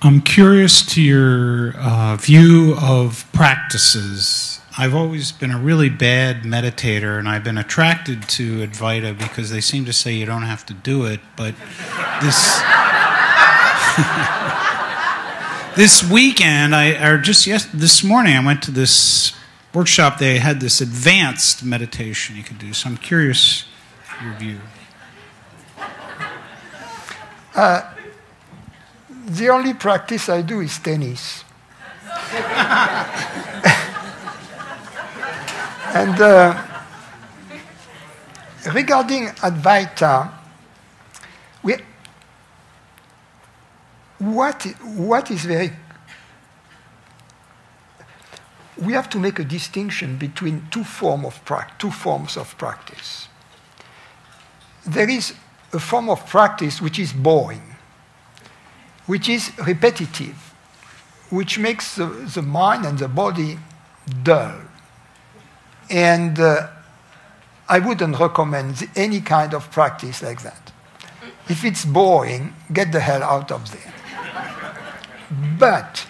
I'm curious to your view of practices. I've always been a really bad meditator, and I've been attracted to Advaita because they seem to say you don't have to do it, but this... This weekend, this morning, I went to this workshop. They had this advanced meditation you could do. So I'm curious your view. The only practice I do is tennis. And regarding Advaita, what is very... We have to make a distinction between two forms of practice. There is a form of practice which is boring, which is repetitive, which makes the mind and the body dull. And I wouldn't recommend any kind of practice like that. If it's boring, get the hell out of there. But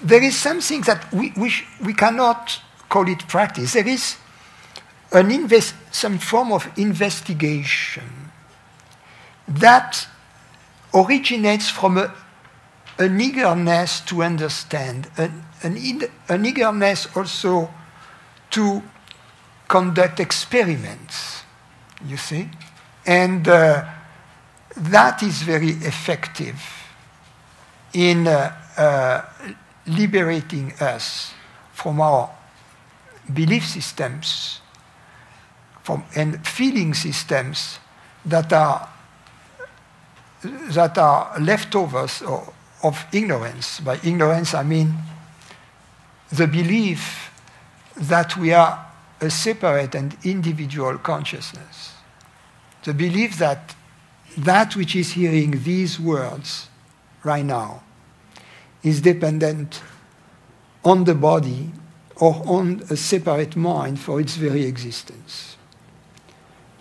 there is something that we cannot call it practice. There is some form of investigation that originates from an eagerness to understand, an eagerness also to conduct experiments, you see? And that is very effective in liberating us from our belief systems and feeling systems that are leftovers of ignorance. By ignorance, I mean the belief that we are a separate and individual consciousness. The belief that that which is hearing these words right now is dependent on the body or on a separate mind for its very existence.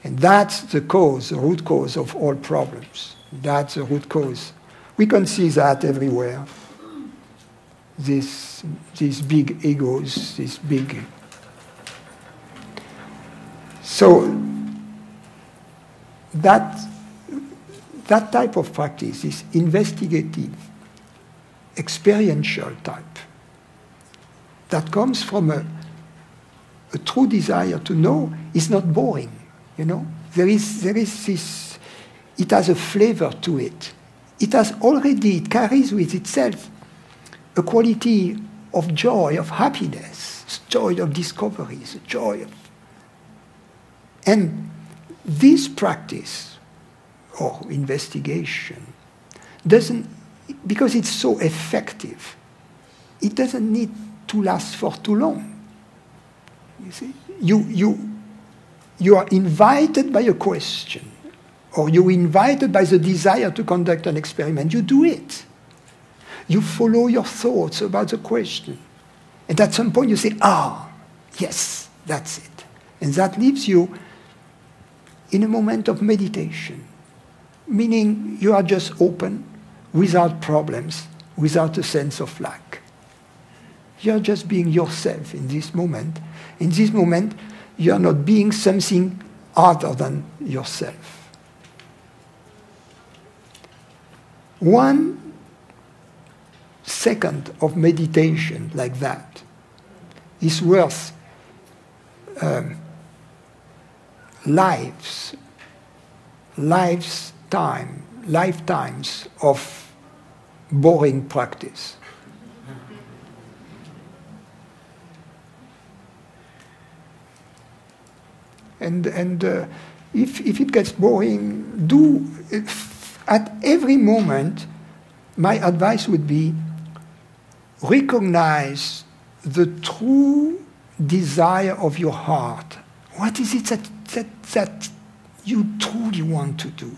And that's the cause, the root cause of all problems. That's the root cause. We can see that everywhere. These big egos, these big... So that type of practice is investigative, experiential type, that comes from a true desire to know. Is not boring, you know. There is this, it has a flavor to it. It carries with itself a quality of joy, of happiness, joy of discoveries, joy of... And this practice, or investigation, doesn't, because it's so effective, it doesn't need to last for too long. You see, you are invited by a question, or you're invited by the desire to conduct an experiment. You do it. You follow your thoughts about the question. And at some point you say, yes, that's it. And that leaves you in a moment of meditation, meaning you are just open, without problems, without a sense of lack. You are just being yourself in this moment. In this moment, you are not being something other than yourself. 1 second of meditation like that is worth lifetimes of boring practice. And if it gets boring, at every moment, my advice would be recognize the true desire of your heart. What is it that you truly want to do?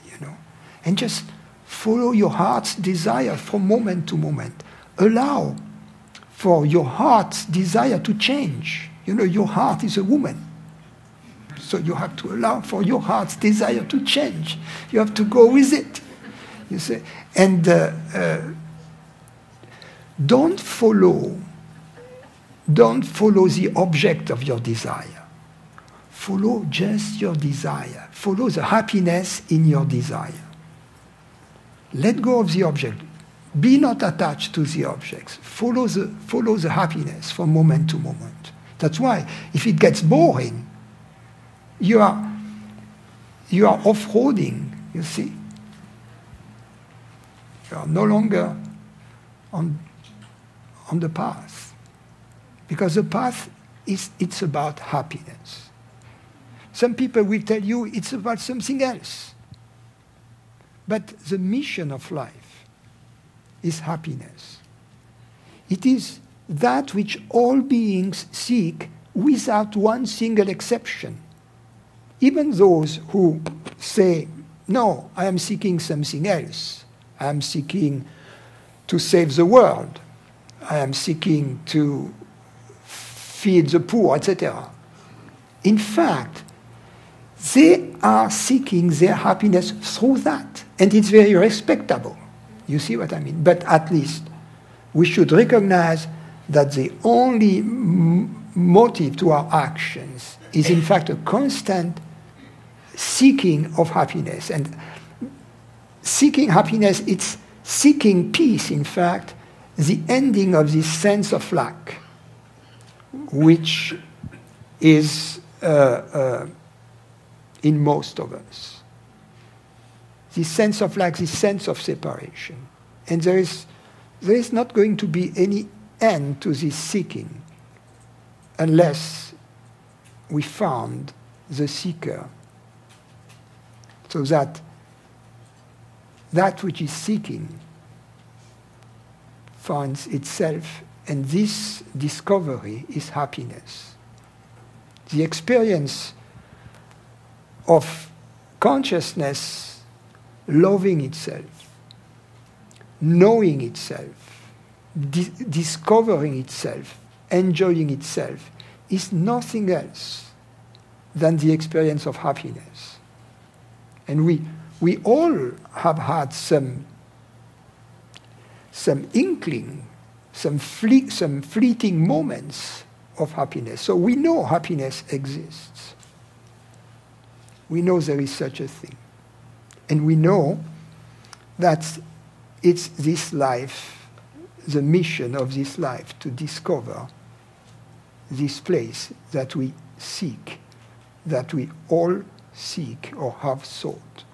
You know? And just follow your heart's desire from moment to moment. Allow for your heart's desire to change. You know, your heart is a woman. So you have to allow for your heart's desire to change. You have to go with it. You see? And don't follow the object of your desire. Follow just your desire. Follow the happiness in your desire. Let go of the object. Be not attached to the objects. Follow the happiness from moment to moment. That's why, if it gets boring, you are off-roading, you see. You are no longer on the path. Because the path it's about happiness. Some people will tell you it's about something else. But the mission of life is happiness. It is that which all beings seek without one single exception. Even those who say, no, I am seeking something else. I am seeking to save the world. I am seeking to feed the poor, etc. In fact, they are seeking their happiness through that. And it's very respectable. You see what I mean? But at least we should recognize that the only motive to our actions is in fact a constant seeking of happiness. And seeking happiness, it's seeking peace, in fact, the ending of this sense of lack, which is in most of us. This sense of lack, this sense of separation. And there is not going to be any end to this seeking unless we found the seeker, so that which is seeking finds itself, and this discovery is happiness. The experience of consciousness loving itself, knowing itself, discovering itself, enjoying itself, is nothing else than the experience of happiness. And we all have had some inkling, some fleeting moments of happiness. So we know happiness exists. We know there is such a thing. And we know that it's this life, the mission of this life, to discover this place that we seek, that we all seek or have sought.